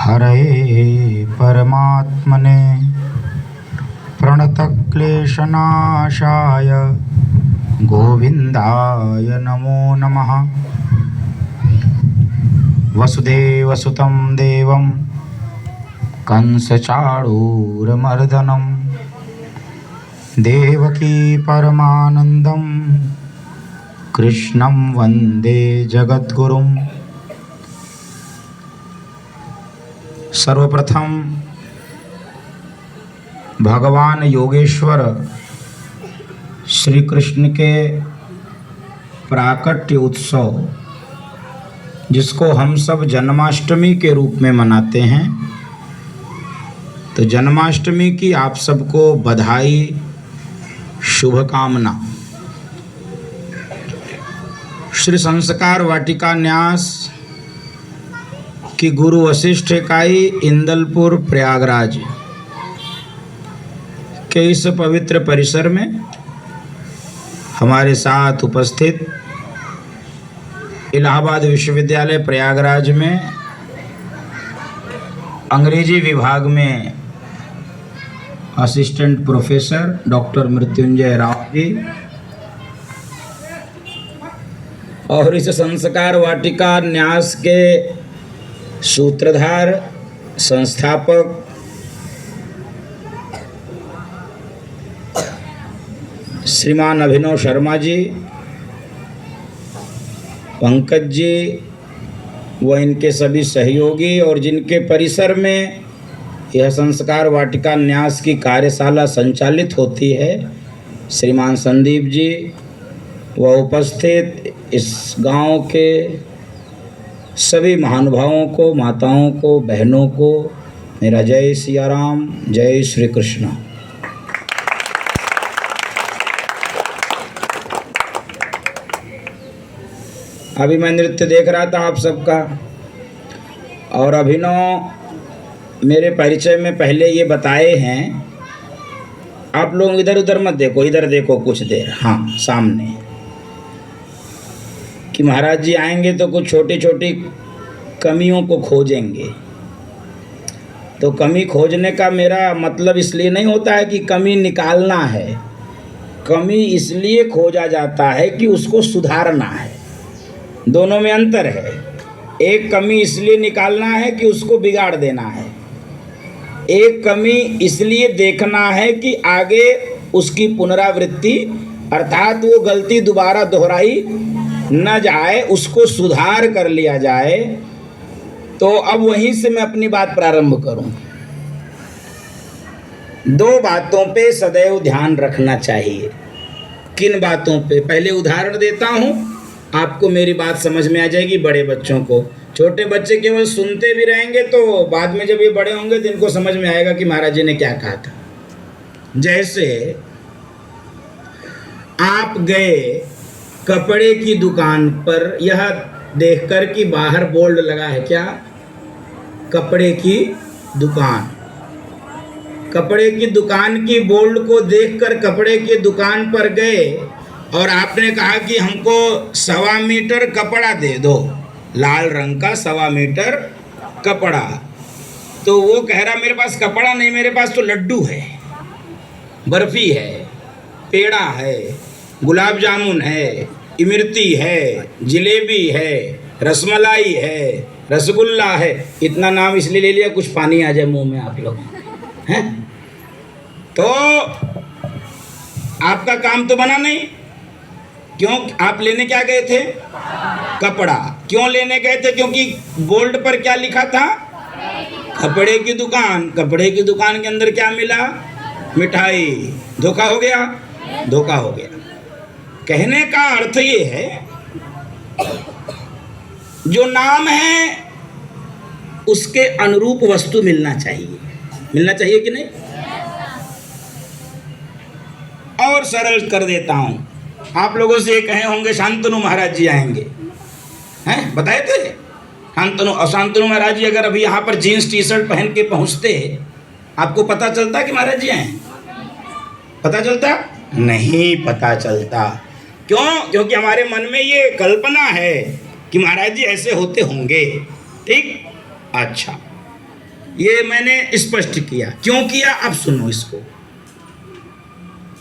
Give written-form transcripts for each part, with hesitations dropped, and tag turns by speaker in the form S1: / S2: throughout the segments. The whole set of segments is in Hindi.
S1: हरे परमात्मने प्रणतक्लेशनाशाय गोविंदाय नमो नमः। वसुदेवसुतं देवं कंसचाणूरमर्दनं देवकी परमानंदं कृष्णं वंदे जगद्गुरुं। सर्वप्रथम भगवान योगेश्वर श्री कृष्ण के प्राकट्य उत्सव, जिसको हम सब जन्माष्टमी के रूप में मनाते हैं, तो जन्माष्टमी की आप सबको बधाई, शुभकामना। श्री संस्कार वाटिका न्यास की गुरु वशिष्ठ इकाई इंदलपुर प्रयागराज के इस पवित्र परिसर में हमारे साथ उपस्थित इलाहाबाद विश्वविद्यालय प्रयागराज में अंग्रेजी विभाग में assistant professor doctor Mrityunjay Rao ji और इस संस्कार वाटिका न्यास के सूत्रधार संस्थापक श्रीमान अभिनव शर्मा जी, पंकज जी व इनके सभी सहयोगी और जिनके परिसर में यह संस्कार वाटिका न्यास की कार्यशाला संचालित होती है, श्रीमान संदीप जी व उपस्थित इस गांव के सभी महानुभावों को, माताओं को, बहनों को मेरा जय सिया राम, जय श्री कृष्ण। अभी मैं नृत्य देख रहा था आप सबका, और अभिनव मेरे परिचय में पहले ये बताए हैं। आप लोग इधर उधर मत देखो, इधर देखो कुछ देर, हाँ सामने, कि महाराज जी आएंगे तो कुछ छोटी छोटी कमियों को खोजेंगे। तो कमी खोजने का मेरा मतलब इसलिए नहीं होता है कि कमी निकालना है, कमी इसलिए खोजा जाता है कि उसको सुधारना है। दोनों में अंतर है। एक कमी इसलिए निकालना है कि उसको बिगाड़ देना है, एक कमी इसलिए देखना है कि आगे उसकी पुनरावृत्ति अर्थात वो गलती दोबारा दोहराई न जाए, उसको सुधार कर लिया जाए। तो अब वहीं से मैं अपनी बात प्रारंभ करूं। दो बातों पे सदैव ध्यान रखना चाहिए। किन बातों पे? पहले उदाहरण देता हूं, आपको मेरी बात समझ में आ जाएगी। बड़े बच्चों को, छोटे बच्चे केवल सुनते भी रहेंगे तो बाद में जब ये बड़े होंगे तो इनको समझ में आएगा कि महाराज जी ने क्या कहा था। जैसे आप गए कपड़े की दुकान पर, यह देखकर कि बाहर बोर्ड लगा है क्या, कपड़े की दुकान। कपड़े की दुकान की बोर्ड को देखकर कपड़े की दुकान पर गए और आपने कहा कि हमको 1.25 मीटर कपड़ा दे दो, लाल रंग का 1.25 मीटर कपड़ा। तो वो कह रहा मेरे पास कपड़ा नहीं, मेरे पास तो लड्डू है, बर्फी है, पेड़ा है, गुलाब जामुन है, इमरती है, जिलेबी है, रसमलाई है, रसगुल्ला है। इतना नाम इसलिए ले लिया कुछ पानी आ जाए मुंह में आप लोग हैं। तो आपका काम तो बना नहीं। क्यों? आप लेने क्या गए थे? कपड़ा। क्यों लेने गए थे? क्योंकि बोर्ड पर क्या लिखा था? कपड़े की दुकान। कपड़े की दुकान के अंदर क्या मिला? मिठाई। धोखा हो गया? धोखा हो गया। कहने का अर्थ ये है, जो नाम है उसके अनुरूप वस्तु मिलना चाहिए। मिलना चाहिए कि नहीं? और सरल कर देता हूं, आप लोगों से ये कहे होंगे शांतनु महाराज जी आएंगे, हैं? बताए थे शांतनु महाराज जी अगर अभी यहाँ पर जीन्स टी शर्ट पहन के पहुँचते, आपको पता चलता कि महाराज जी आए? पता चलता? नहीं पता चलता। क्यों? क्योंकि हमारे मन में ये कल्पना है कि महाराज जी ऐसे होते होंगे। ठीक? अच्छा, ये मैंने स्पष्ट किया। क्यों किया अब सुनो इसको।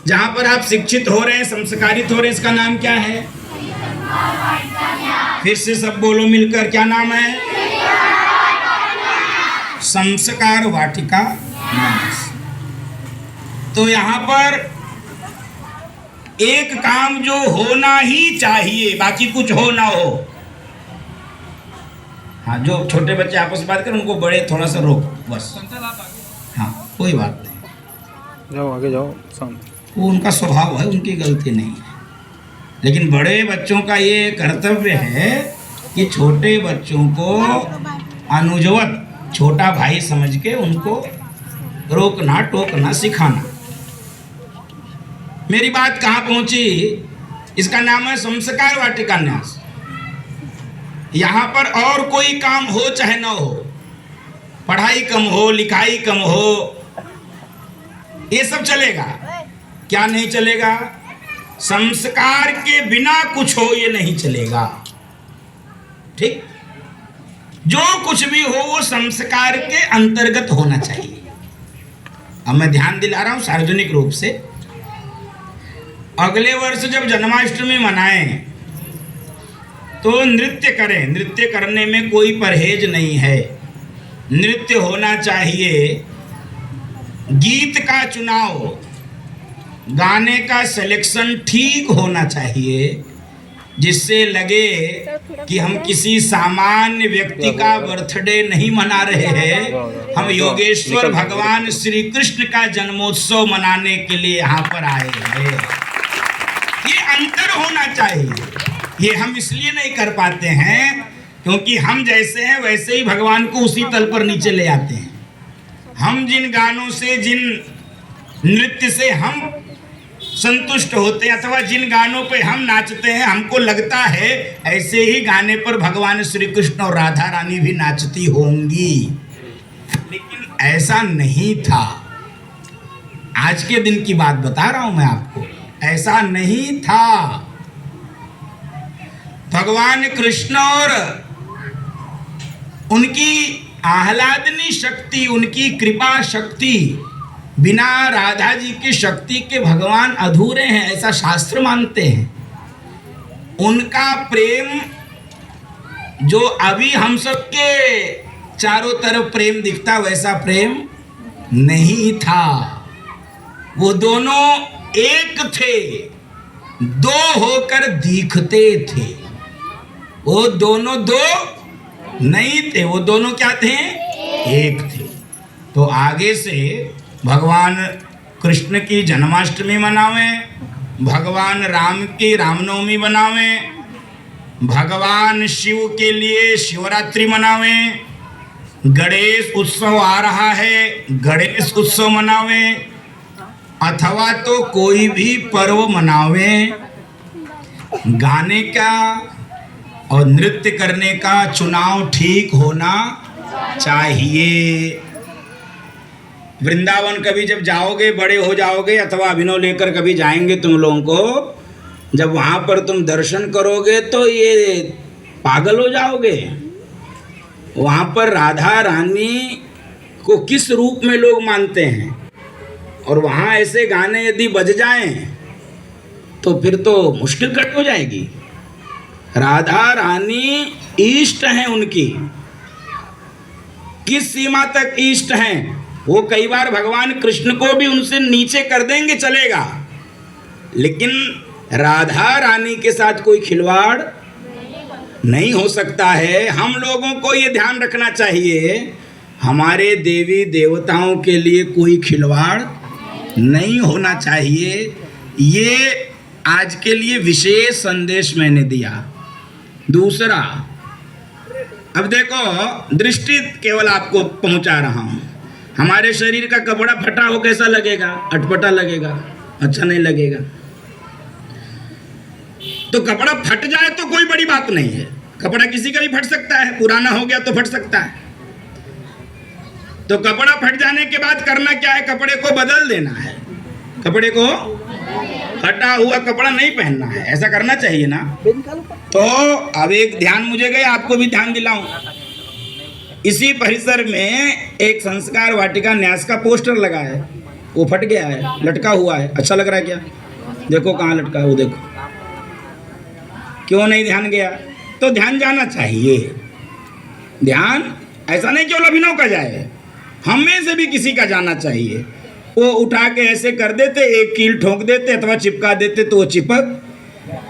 S1: जहां पर आप शिक्षित हो रहे हैं, संस्कारित हो रहे हैं, इसका नाम क्या है? फिर से सब बोलो मिलकर, क्या नाम है? संस्कार वाटिका न्यास। तो यहां पर एक काम जो होना ही चाहिए, बाकी कुछ हो ना हो। हाँ, जो छोटे बच्चे आपस में बात करें उनको बड़े थोड़ा सा रोक बस। हाँ, कोई बात नहीं,
S2: जाओ आगे जाओ।
S1: वो उनका स्वभाव है, उनकी गलती नहीं है। लेकिन बड़े बच्चों का ये कर्तव्य है कि छोटे बच्चों को अनुजवत छोटा भाई समझ के उनको रोकना टोकना सिखाना। मेरी बात कहाँ पहुंची? इसका नाम है संस्कार वाटिका न्यास। यहाँ पर और कोई काम हो चाहे ना हो, पढ़ाई कम हो, लिखाई कम हो, ये सब चलेगा। क्या नहीं चलेगा? संस्कार के बिना कुछ हो ये नहीं चलेगा। ठीक? जो कुछ भी हो वो संस्कार के अंतर्गत होना चाहिए। अब मैं ध्यान दिला रहा हूं सार्वजनिक रूप से, अगले वर्ष जब जन्माष्टमी मनाएं तो नृत्य करें। नृत्य करने में कोई परहेज नहीं है, नृत्य होना चाहिए। गीत का चुनाव, गाने का सिलेक्शन ठीक होना चाहिए, जिससे लगे कि हम किसी सामान्य व्यक्ति का बर्थडे नहीं मना रहे हैं, हम योगेश्वर भगवान श्री कृष्ण का जन्मोत्सव मनाने के लिए यहाँ पर आए हैं। ये अंतर होना चाहिए। ये हम इसलिए नहीं कर पाते हैं क्योंकि हम जैसे हैं वैसे ही भगवान को उसी तल पर नीचे ले आते हैं। हम जिन गानों से, जिन नृत्य से हम संतुष्ट होते हैं अथवा जिन गानों पे हम नाचते हैं, हमको लगता है ऐसे ही गाने पर भगवान श्री कृष्ण और राधा रानी भी नाचती होंगी, लेकिन ऐसा नहीं था। आज के दिन की बात बता रहा हूं मैं आपको, ऐसा नहीं था। भगवान कृष्ण और उनकी आह्लादनी शक्ति, उनकी कृपा शक्ति, बिना राधा जी की शक्ति के भगवान अधूरे हैं, ऐसा शास्त्र मानते हैं। उनका प्रेम जो अभी हम सबके चारों तरफ प्रेम दिखता, वैसा प्रेम नहीं था। वो दोनों एक थे, दो होकर दिखते थे। वो दोनों दो नहीं थे, वो दोनों क्या थे? एक थे। तो आगे से भगवान कृष्ण की जन्माष्टमी मनावें, भगवान राम की रामनवमी मनावें, भगवान शिव के लिए शिवरात्रि मनावें, गणेश उत्सव आ रहा है, गणेश उत्सव मनावें, अथवा तो कोई भी पर्व मनावें। गाने का और नृत्य करने का चुनाव ठीक होना चाहिए। वृंदावन कभी जब जाओगे, बड़े हो जाओगे, अथवा अभिनव लेकर कभी जाएंगे तुम लोगों को, जब वहाँ पर तुम दर्शन करोगे तो ये पागल हो जाओगे। वहाँ पर राधा रानी को किस रूप में लोग मानते हैं, और वहाँ ऐसे गाने यदि बज जाएं तो फिर तो मुश्किल कट हो जाएगी। राधा रानी इष्ट हैं उनकी, किस सीमा तक इष्ट हैं? वो कई बार भगवान कृष्ण को भी उनसे नीचे कर देंगे, चलेगा, लेकिन राधा रानी के साथ कोई खिलवाड़ नहीं हो सकता है। हम लोगों को ये ध्यान रखना चाहिए, हमारे देवी देवताओं के लिए कोई खिलवाड़ नहीं होना चाहिए। ये आज के लिए विशेष संदेश मैंने दिया। दूसरा, अब देखो, दृष्टि केवल आपको पहुंचा रहा हूं। हमारे शरीर का कपड़ा फटा हो कैसा लगेगा? अटपटा लगेगा, अच्छा नहीं लगेगा। तो कपड़ा फट जाए तो कोई बड़ी बात नहीं है, कपड़ा किसी का भी फट सकता है, पुराना हो गया तो फट सकता है। तो कपड़ा फट जाने के बाद करना क्या है? कपड़े को बदल देना है, कपड़े को फटा हुआ कपड़ा नहीं पहनना है, ऐसा करना चाहिए ना। तो अब एक ध्यान मुझे गया, आपको भी ध्यान दिलाऊं। इसी परिसर में एक संस्कार वाटिका न्यास का पोस्टर लगा है, वो फट गया है, लटका हुआ है। अच्छा लग रहा है क्या? देखो कहाँ लटका है वो, देखो। क्यों नहीं ध्यान गया? तो ध्यान जाना चाहिए। ध्यान ऐसा नहीं केवल अभिनव का जाए, हम में से भी किसी का जाना चाहिए। वो उठा के ऐसे कर देते, एक कील ठोक देते अथवा चिपका देते तो वो चिपक,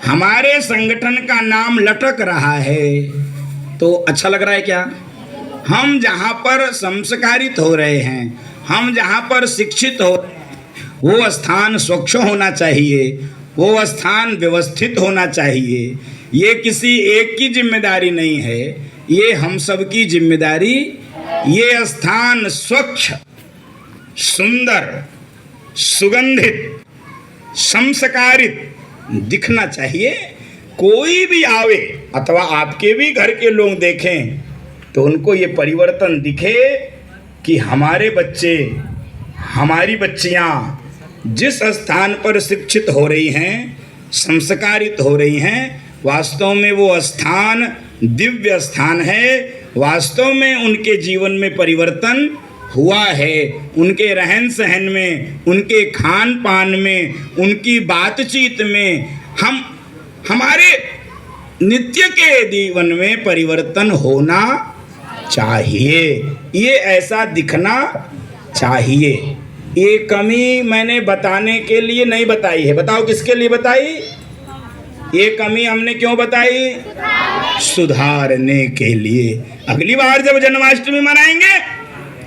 S1: हमारे संगठन का नाम लटक रहा है। तो अच्छा लग रहा है क्या? हम जहाँ पर संस्कारित हो रहे हैं, हम जहाँ पर शिक्षित हो रहे हैं, वो स्थान स्वच्छ होना चाहिए, वो स्थान व्यवस्थित होना चाहिए। ये किसी एक की जिम्मेदारी नहीं है, ये हम सब की जिम्मेदारी। ये स्थान स्वच्छ, सुंदर, सुगंधित, संस्कारित दिखना चाहिए। कोई भी आवे अथवा आपके भी घर के लोग देखें तो उनको ये परिवर्तन दिखे कि हमारे बच्चे, हमारी बच्चियां जिस स्थान पर शिक्षित हो रही हैं, संस्कारित हो रही हैं, वास्तव में वो स्थान दिव्य स्थान है। वास्तव में उनके जीवन में परिवर्तन हुआ है, उनके रहन सहन में, उनके खान पान में, उनकी बातचीत में, हमारे नित्य के जीवन में परिवर्तन होना चाहिए। ये ऐसा दिखना चाहिए। ये कमी मैंने बताने के लिए नहीं बताई है। बताओ किसके लिए बताई? ये कमी हमने क्यों बताई? सुधारने के लिए। अगली बार जब जन्माष्टमी मनाएंगे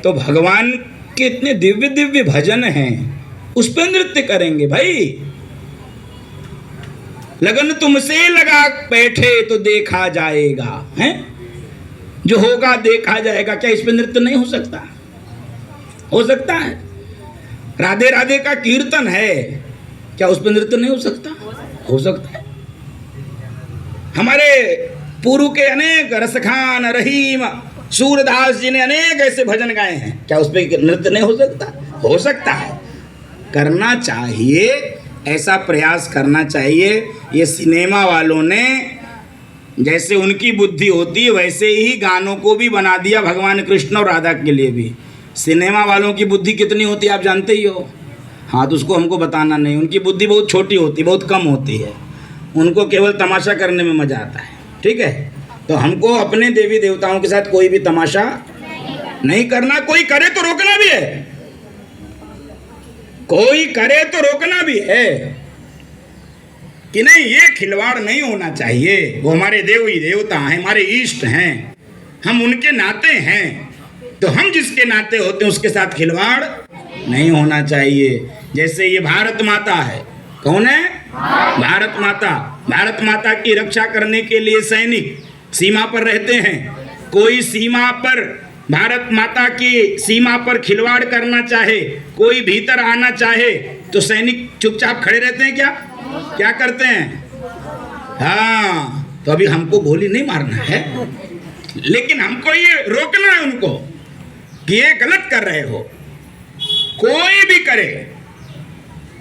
S1: तो भगवान के इतने दिव्य दिव्य भजन हैं, उस पर नृत्य करेंगे। भाई लगन तुमसे लगा बैठे तो देखा जाएगा, हैं? जो होगा देखा जाएगा। क्या इस पे नृत्य नहीं हो सकता? हो सकता है। राधे राधे का कीर्तन है, क्या उस पे नृत्य नहीं हो सकता? हो सकता है। हमारे पूर्व के अनेक रसखान, रहीम, सूरदास जी ने अनेक ऐसे भजन गाए हैं, क्या उस पर नृत्य नहीं हो सकता? हो सकता है। करना चाहिए, ऐसा प्रयास करना चाहिए। ये सिनेमा वालों ने जैसे उनकी बुद्धि होती है वैसे ही गानों को भी बना दिया, भगवान कृष्ण और राधा के लिए भी। सिनेमा वालों की बुद्धि कितनी होती है आप जानते ही हो। हाँ, तो उसको हमको बताना नहीं। उनकी बुद्धि बहुत छोटी होती है, बहुत कम होती है। उनको केवल तमाशा करने में मजा आता है। ठीक है, तो हमको अपने देवी देवताओं के साथ कोई भी तमाशा नहीं करना। कोई करे तो रोकना भी है, कोई करे तो रोकना भी है कि नहीं, ये खिलवाड़ नहीं होना चाहिए। वो हमारे देवी देवता हैं, हमारे इष्ट हैं, हम उनके नाते हैं, तो हम जिसके नाते होते हैं उसके साथ खिलवाड़ नहीं होना चाहिए। जैसे ये भारत माता है, कौन है? भारत माता। भारत माता की रक्षा करने के लिए सैनिक सीमा पर रहते हैं। कोई सीमा पर, भारत माता की सीमा पर खिलवाड़ करना चाहे, कोई भीतर आना चाहे तो सैनिक चुपचाप खड़े रहते हैं क्या? क्या करते हैं? हाँ, तो अभी हमको गोली नहीं मारना है, लेकिन हमको ये रोकना है उनको कि ये गलत कर रहे हो। कोई भी करे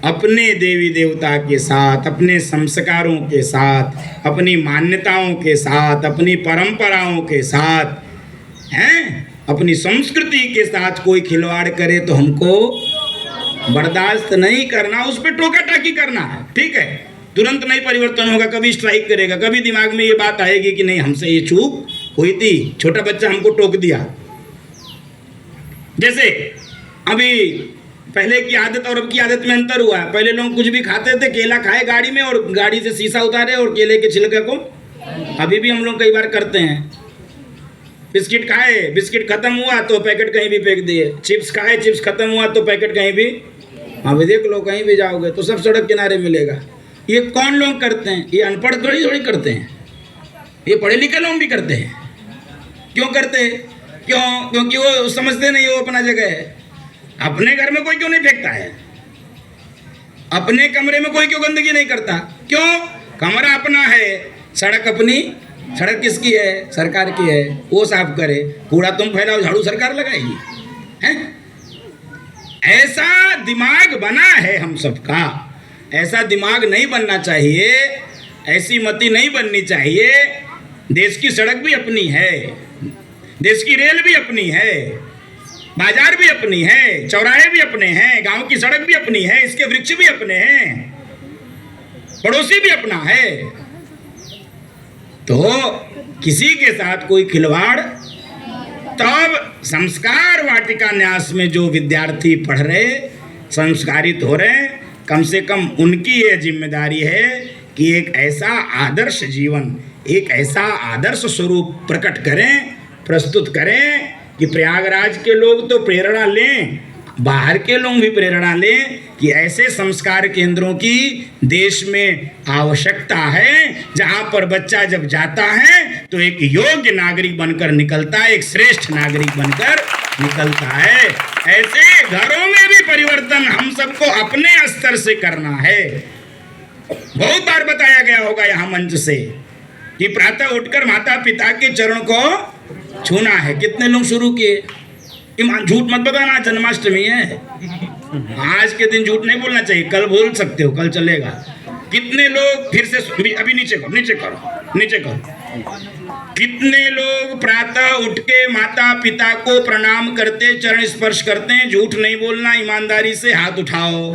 S1: अपने देवी देवता के साथ, अपने संस्कारों के साथ, अपनी मान्यताओं के साथ, अपनी परंपराओं के साथ, हैं, अपनी संस्कृति के साथ कोई खिलवाड़ करे तो हमको बर्दाश्त नहीं करना, उस पर टोका टाकी करना है। ठीक है, तुरंत नहीं परिवर्तन होगा, कभी स्ट्राइक करेगा, कभी दिमाग में ये बात आएगी कि नहीं हमसे ये चूक हुई थी, छोटा बच्चा हमको टोक दिया। जैसे अभी पहले की आदत और अब की आदत में अंतर हुआ है। पहले लोग कुछ भी खाते थे, केला खाए गाड़ी में और गाड़ी से शीशा उतारे और केले के छिलके को, अभी भी हम लोग कई बार करते हैं। बिस्किट खाए, बिस्किट खत्म हुआ तो पैकेट कहीं भी फेंक दिए। चिप्स खाए, चिप्स खत्म हुआ तो पैकेट कहीं भी, अभी देख लो कहीं भी जाओगे तो सब सड़क किनारे मिलेगा। ये कौन लोग करते हैं? ये अनपढ़ थोड़ी थोड़ी करते हैं, ये पढ़े लिखे लोग भी करते हैं। क्यों करते हैं? क्यों? क्योंकि वो समझते नहीं वो अपना जगह है। अपने घर में कोई क्यों नहीं फेंकता है? अपने कमरे में कोई क्यों गंदगी नहीं करता? क्यों? कमरा अपना है, सड़क अपनी। सड़क किसकी है? सरकार की है, वो साफ करे। कूड़ा तुम फैलाओ, झाड़ू सरकार लगाएगी, हैं? ऐसा दिमाग बना है हम सबका। ऐसा दिमाग नहीं बनना चाहिए, ऐसी मति नहीं बननी चाहिए। देश की सड़क भी अपनी है, देश की रेल भी अपनी है, बाजार भी अपनी है, चौराहे भी अपने हैं, गांव की सड़क भी अपनी है, इसके वृक्ष भी अपने हैं, पड़ोसी भी अपना है। तो किसी के साथ कोई खिलवाड़, तब संस्कार वाटिका न्यास में जो विद्यार्थी पढ़ रहे, संस्कारित हो रहे, कम से कम उनकी ये जिम्मेदारी है कि एक ऐसा आदर्श जीवन, एक ऐसा आदर्श स्वरूप प्रकट करें, प्रस्तुत करें कि प्रयागराज के लोग तो प्रेरणा लें, बाहर के लोग भी प्रेरणा लें कि ऐसे संस्कार केंद्रों की देश में आवश्यकता है, जहां पर बच्चा जब जाता है तो एक योग्य नागरिक बनकर निकलता है, एक श्रेष्ठ नागरिक बनकर निकलता है। ऐसे घरों में भी परिवर्तन हम सबको अपने स्तर से करना है। बहुत बार बताया गया होगा यहाँ मंच से कि प्रातः उठकर माता पिता के चरण को छूना है। कितने लोग शुरू किए? ईमान, झूठ मत बताना, जन्माष्टमी है, आज के दिन झूठ नहीं बोलना चाहिए, कल बोल सकते हो, कल चलेगा। कितने लोग फिर से, अभी नीचे करो, नीचे करो, नीचे करो। कितने लोग प्रातः उठ के माता पिता को प्रणाम करते, चरण स्पर्श करते हैं? झूठ नहीं बोलना, ईमानदारी से हाथ उठाओ,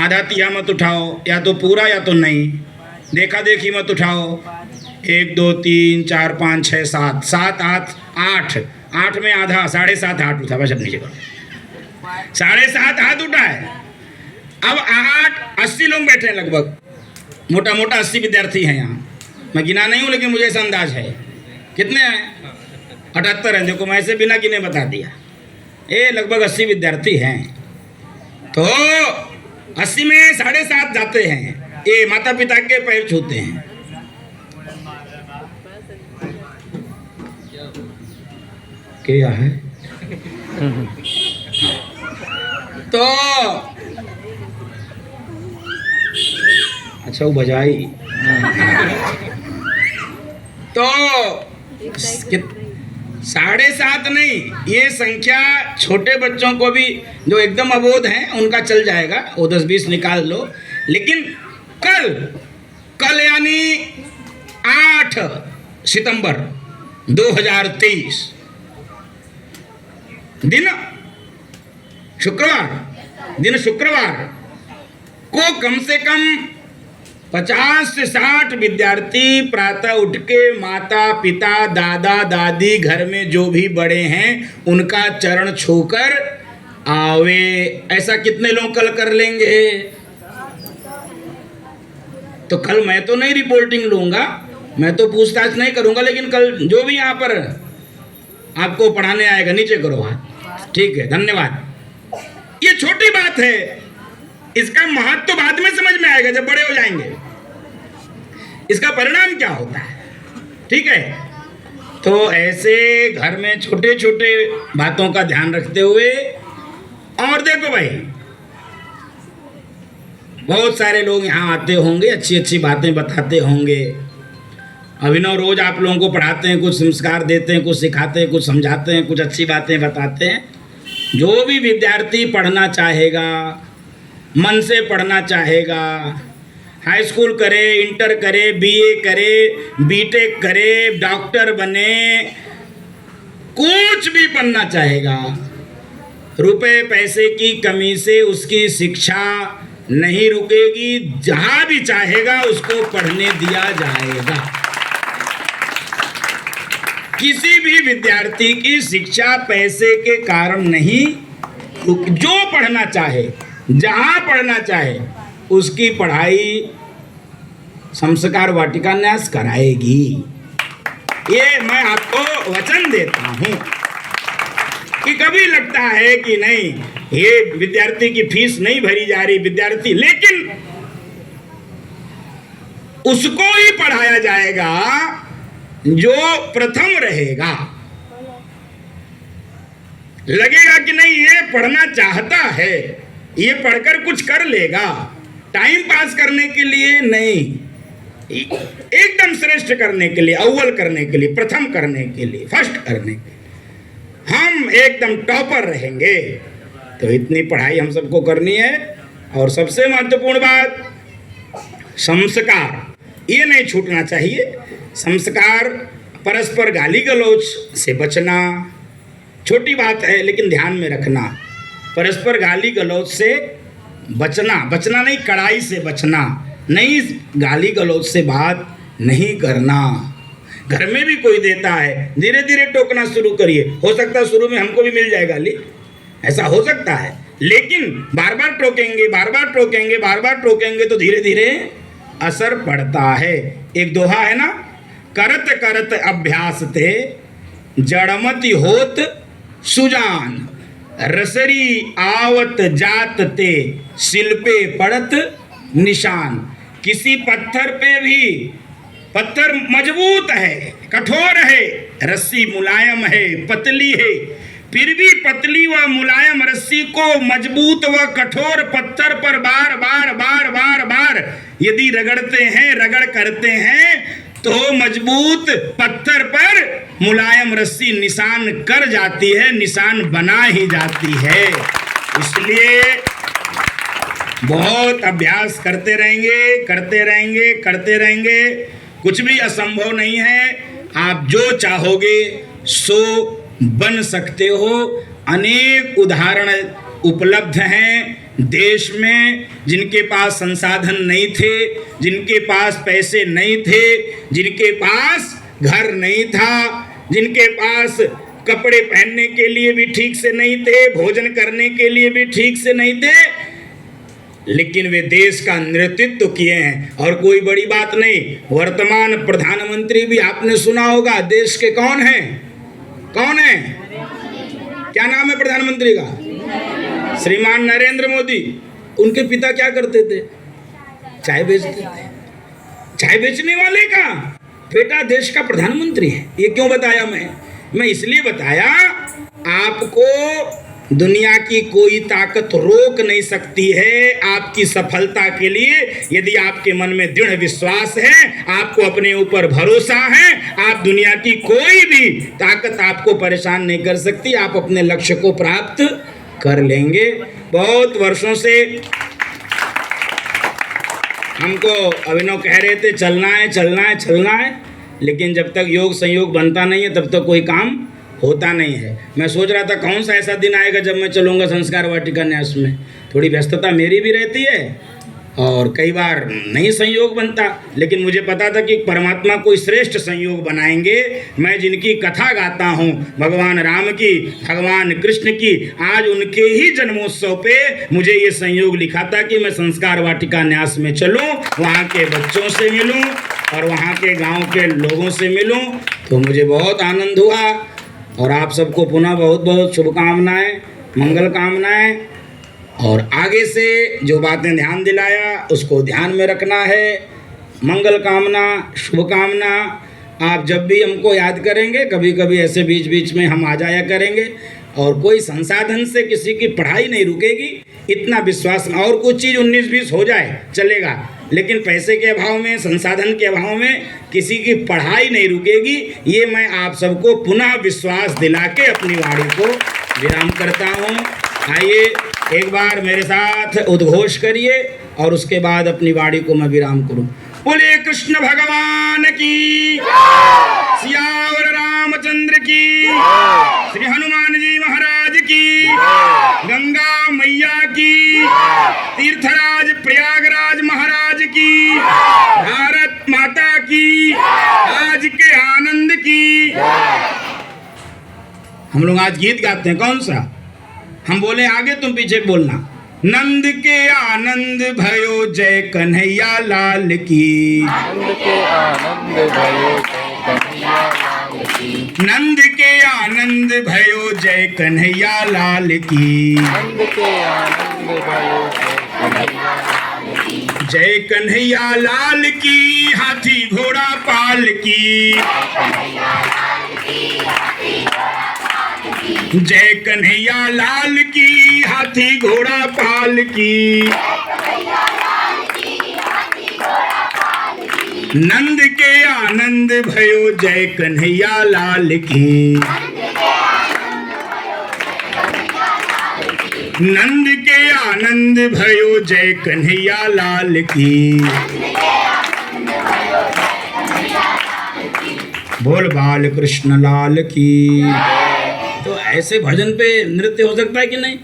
S1: आधा तिया मत उठाओ, या तो पूरा या तो नहीं, देखा देखी मत उठाओ। 1 2 3 4 5 6 7, 7 8 8, 8 में आधा, 7.5 हाथ उठा, बस अब नीचे करो, 7.5 हाथ उठा है। अब 8 80 लोग बैठे हैं लगभग, मोटा मोटा 80 विद्यार्थी हैं यहाँ। मैं गिना नहीं हूँ, लेकिन मुझे ऐसा अंदाज है। कितने हैं? 78 हैं। देखो मैं ऐसे बिना गिने बता दिया, ये लगभग 80 विद्यार्थी हैं। तो 80 में 7.5 जाते हैं, ये माता पिता के पैर छूते हैं। क्या है? तो अच्छा वो बजाई तो 7.5 नहीं, ये संख्या छोटे बच्चों को भी जो एकदम अबोध हैं उनका चल जाएगा, वो 10-20 निकाल लो। लेकिन कल यानी 8 सितंबर 2023 दिन शुक्रवार को कम से कम 50 से 60 विद्यार्थी प्रातः उठ के माता पिता दादा दादी घर में जो भी बड़े हैं उनका चरण छूकर आवे। ऐसा कितने लोग कल कर लेंगे? तो कल मैं तो नहीं रिपोर्टिंग लूंगा, मैं तो पूछताछ नहीं करूंगा, लेकिन कल जो भी यहाँ पर आपको पढ़ाने आएगा, नीचे करो हाथ, ठीक है, धन्यवाद। ये छोटी बात है, इसका महत्व तो बाद में समझ में आएगा जब बड़े हो जाएंगे, इसका परिणाम क्या होता है, ठीक है। तो ऐसे घर में छोटे छोटे बातों का ध्यान रखते हुए, और देखो भाई बहुत सारे लोग यहाँ आते होंगे, अच्छी अच्छी बातें बताते होंगे। अभिनव रोज आप लोगों को पढ़ाते हैं, कुछ संस्कार देते हैं, कुछ सिखाते हैं, कुछ समझाते हैं, कुछ अच्छी बातें बताते हैं। जो भी विद्यार्थी पढ़ना चाहेगा, मन से पढ़ना चाहेगा, हाई स्कूल करे, इंटर करे, बीए करे, बीटेक करे, डॉक्टर बने, कुछ भी बनना चाहेगा, रुपए पैसे की कमी से उसकी शिक्षा नहीं रुकेगी। जहां भी चाहेगा उसको पढ़ने दिया जाएगा। किसी भी विद्यार्थी की शिक्षा पैसे के कारण नहीं, जो पढ़ना चाहे, जहां पढ़ना चाहे, उसकी पढ़ाई संस्कार वाटिका न्यास कराएगी। ये मैं आपको वचन देता हूं। कि कभी लगता है कि नहीं ये विद्यार्थी की फीस नहीं भरी जा रही, विद्यार्थी, लेकिन उसको ही पढ़ाया जाएगा जो प्रथम रहेगा। लगेगा कि नहीं ये पढ़ना चाहता है, ये पढ़कर कुछ कर लेगा, टाइम पास करने के लिए नहीं, एकदम श्रेष्ठ करने के लिए, अव्वल करने के लिए, प्रथम करने के लिए, फर्स्ट करने के लिए, हम एकदम टॉपर रहेंगे। तो इतनी पढ़ाई हम सबको करनी है। और सबसे महत्वपूर्ण बात, संस्कार, ये नहीं छूटना चाहिए। संस्कार परस्पर गाली गलौज से बचना। छोटी बात है लेकिन ध्यान में रखना, परस्पर गाली गलौज से बचना, बचना नहीं, कड़ाई से बचना नहीं, गाली गलौज से बात नहीं करना। घर में भी कोई देता है, धीरे धीरे टोकना शुरू करिए। हो सकता है शुरू में हमको भी मिल जाए गाली, ऐसा हो सकता है, लेकिन बार बार टोकेंगे, बार बार टोकेंगे, बार बार टोकेंगे तो धीरे धीरे असर पड़ता है। एक दोहा है ना, करत करत अभ्यास ते जड़मति होत सुजान, रसरी आवत जात ते शिल्पे पड़त निशान। किसी पत्थर पे भी, पत्थर मजबूत है, कठोर है, रस्सी मुलायम है, पतली है, फिर भी पतली व मुलायम रस्सी को मजबूत व कठोर पत्थर पर बार बार बार बार बार यदि रगड़ते हैं, रगड़ करते हैं तो मजबूत पत्थर पर मुलायम रस्सी निशान कर जाती है, निशान बना ही जाती है। इसलिए बहुत अभ्यास करते रहेंगे, करते रहेंगे, करते रहेंगे, कुछ भी असंभव नहीं है। आप जो चाहोगे सो बन सकते हो। अनेक उदाहरण उपलब्ध हैं देश में, जिनके पास संसाधन नहीं थे, जिनके पास पैसे नहीं थे, जिनके पास घर नहीं था, जिनके पास कपड़े पहनने के लिए भी ठीक से नहीं थे, भोजन करने के लिए भी ठीक से नहीं थे, लेकिन वे देश का नेतृत्व किए हैं। और कोई बड़ी बात नहीं, वर्तमान प्रधानमंत्री भी आपने सुना होगा, देश के कौन हैं? कौन है? क्या नाम है प्रधानमंत्री का? श्रीमान नरेंद्र मोदी। उनके पिता क्या करते थे? चाय बेचते थे। चाय बेचने वाले का बेटा देश का प्रधानमंत्री है। ये क्यों बताया मैं इसलिए बताया, आपको दुनिया की कोई ताकत रोक नहीं सकती है आपकी सफलता के लिए। यदि आपके मन में दृढ़ विश्वास है, आपको अपने ऊपर भरोसा है, आप दुनिया की कोई भी ताकत आपको परेशान नहीं कर सकती। आप अपने लक्ष्य को प्राप्त कर लेंगे। बहुत वर्षों से हमको अभिनव कह रहे थे चलना है, चलना है, चलना है, लेकिन जब तक योग संयोग बनता नहीं है तब तक कोई काम होता नहीं है। मैं सोच रहा था कौन सा ऐसा दिन आएगा जब मैं चलूँगा संस्कार वाटिका न्यास में। थोड़ी व्यस्तता मेरी भी रहती है और कई बार नहीं संयोग बनता, लेकिन मुझे पता था कि परमात्मा कोई श्रेष्ठ संयोग बनाएंगे। मैं जिनकी कथा गाता हूँ, भगवान राम की, भगवान कृष्ण की, आज उनके ही जन्मोत्सव पे मुझे ये संयोग लिखा था कि मैं संस्कार वाटिका न्यास में चलूँ, वहाँ के बच्चों से मिलूँ और वहाँ के गाँव के लोगों से मिलूँ। तो मुझे बहुत आनंद हुआ और आप सबको पुनः बहुत बहुत शुभकामनाएं, मंगल कामनाएं। और आगे से जो बातें ध्यान दिलाया उसको ध्यान में रखना है। मंगल कामना, शुभकामना। आप जब भी हमको याद करेंगे, कभी कभी ऐसे बीच बीच में हम आ जाया करेंगे। और कोई संसाधन से किसी की पढ़ाई नहीं रुकेगी, इतना विश्वास। और कुछ चीज़ 19-20 हो जाए चलेगा, लेकिन पैसे के अभाव में, संसाधन के अभाव में किसी की पढ़ाई नहीं रुकेगी। ये मैं आप सबको पुनः विश्वास दिला के अपनी वाणी को विराम करता हूँ। आइए एक बार मेरे साथ उद्घोष करिए और उसके बाद अपनी वाणी को मैं विराम करूँ। बोले कृष्ण भगवान की, सियावर रामचंद्र की, श्री हनुमान जी महाराज की, गंगा मैया की, तीर्थराज प्रयागराज महाराज की, भारत माता की, आज के आनंद की। हम लोग आज गीत गाते हैं, कौन सा? हम बोले आगे, तुम पीछे बोलना। नंद के आनंद भयो जय कन्हैया लाल की, नंद के आनंद भयो जय कन्हैया लाल की, नंद के आनंद भयो जय कन्हैया लाल की, नंद के आनंद भयो जय कन्हैया लाल की, जय कन्हैया लाल की, हाथी घोड़ा पाल की, जय कन्हैया लाल की, हाथी घोड़ा पाल की, नंद के आनंद भयो जय कन्हैया लाल की, नंद के आनंद भयो जय कन्हैया लाल की। बोल बाल कृष्ण लाल की। तो ऐसे भजन पे नृत्य हो सकता है कि नहीं?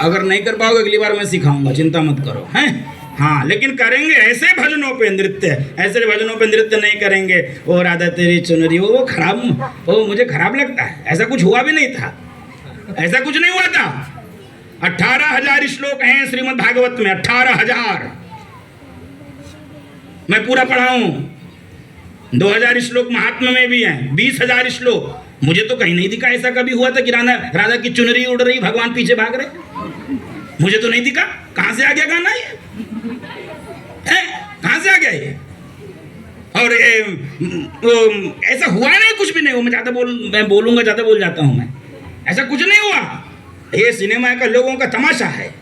S1: अगर नहीं कर पाओगे अगली बार मैं सिखाऊंगा, चिंता मत करो, हैं? हाँ, लेकिन करेंगे ऐसे भजनों पे नृत्य, ऐसे भजनों पे नृत्य नहीं करेंगे। ओ राधा तेरी चुनरी, वो खराब, वो मुझे खराब लगता है। ऐसा कुछ हुआ भी नहीं था, ऐसा कुछ नहीं हुआ था। 18,000 श्लोक हैं श्रीमद् भागवत में, 18,000। मैं पूरा पढ़ा हूं। 2,000 श्लोक महात्मा में भी हैं, 20,000 श्लोक। मुझे तो कहीं नहीं दिखा ऐसा कभी हुआ था कि राधा की चुनरी उड़ रही, भगवान पीछे भाग रहे। मुझे तो नहीं दिखा। कहां से आ गया गाना ये? कहां से आ गया ये? और ऐसा हुआ नहीं, कुछ भी नहीं हुआ। मैं बोलूंगा ज्यादा बोल जाता हूं मैं। ऐसा कुछ नहीं हुआ। ये सिनेमा का लोगों का तमाशा है।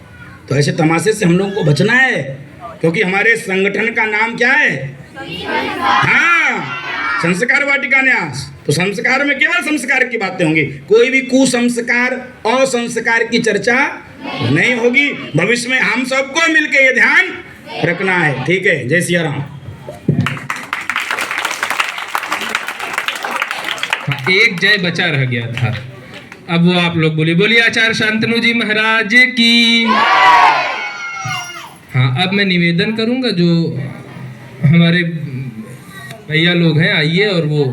S1: तो ऐसे तमाशे से हम लोगों को बचना है, क्योंकि हमारे संगठन का नाम क्या है? हाँ, संस्कार वाटिका न्यास। तो संस्कार में केवल संस्कार की बातें होंगी, कोई भी कुसंस्कार और संस्कार की चर्चा नहीं होगी। भविष्य में हम सबको मिलकर ये ध्यान रखना है, ठीक है? जय सिया राम।
S2: एक जय बचा रह गया था, अब वो आप लोग बोलिए आचार्य शांतनु जी महाराज की। हाँ, अब मैं निवेदन करूंगा, जो हमारे भैया लोग हैं आइए, और वो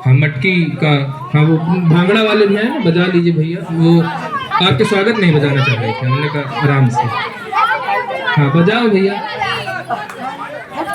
S2: हाँ मटकी का, हाँ वो भांगड़ा वाले भी हैं, बजा लीजिए भैया। वो आपके स्वागत नहीं बजाना चाह रहे थे, हमने कहा आराम से। हाँ बजाओ भैया।